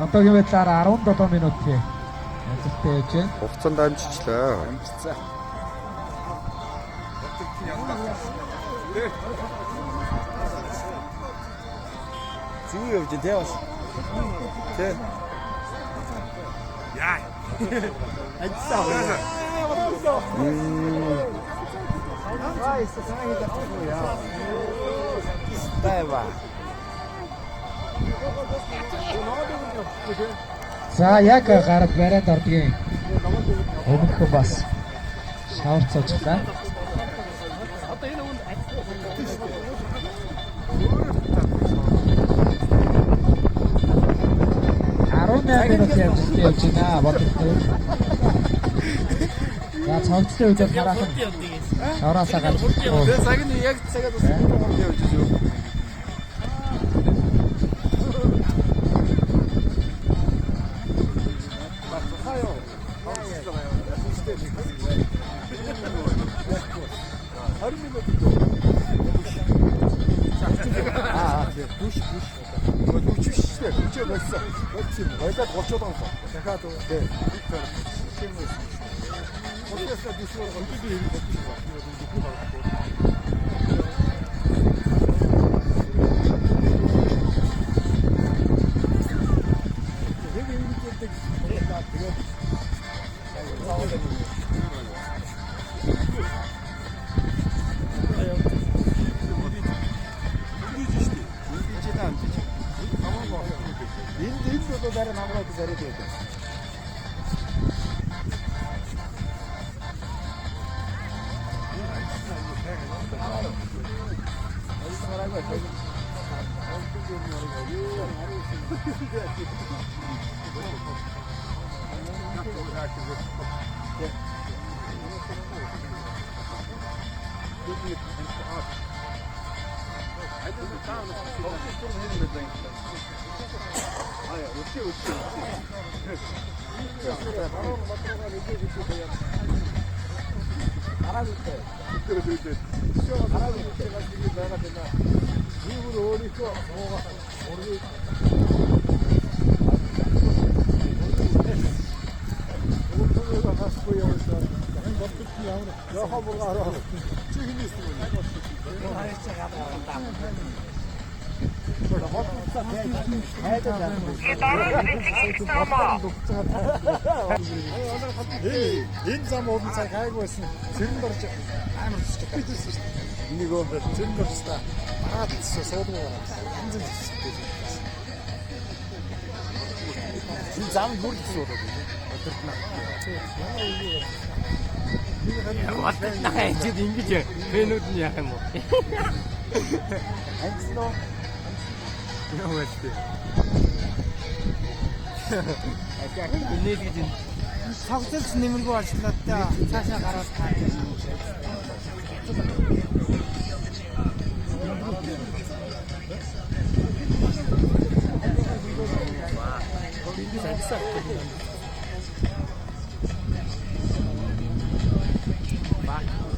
Одоогийн байдлаар 17 минутын ажилттай яж байна. Хугацаанд амжичлаа. Амжицсан. Зүү явж дээ бас. Тэ. Яа. Ажсаа. Тайва. За яг гараад барайд ордгийн өмнөх бас шавар цоцлаа. Минут явж байна. Бодтой. За цогцлын үед харах. Шавраасаа гарч. Тэгээ цаг нь яг цагаад бас явж шүү. Баялаад голчод байгаа юм. Дахиад тий. Хотоосоо дишүүр гомдгүй юм Энэ зам уран цаг гайгүй байсан. Цэрэнд орж амар цэцэг байсан шүү дээ. Энийг цэрэнд орж та мараад суудаг байгаа. Энэ зам бүр л суудаг. Өдөрт нь. Наа ичээд ингэж фэнүүд нь яах юм бол. Анцноо. Яа вэ? Инээд гэж цогцолч нэмэргүй болчихлоо та цаашаа гараад таа.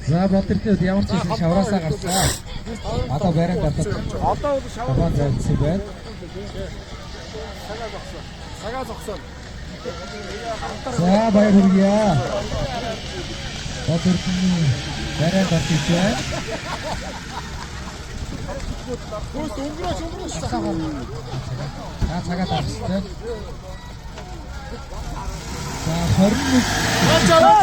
За бодтолд ямар ч юм шавраасаа гарцгаа. Одоо барайд ордог. Одоо шавар зайлцсан байна. цагаа зогсоо. За баяр хүргье. Бодтолны барайд орчих байна. Хөөс өнгөрөөш. За цагаа тавьчихсан. За 20 минут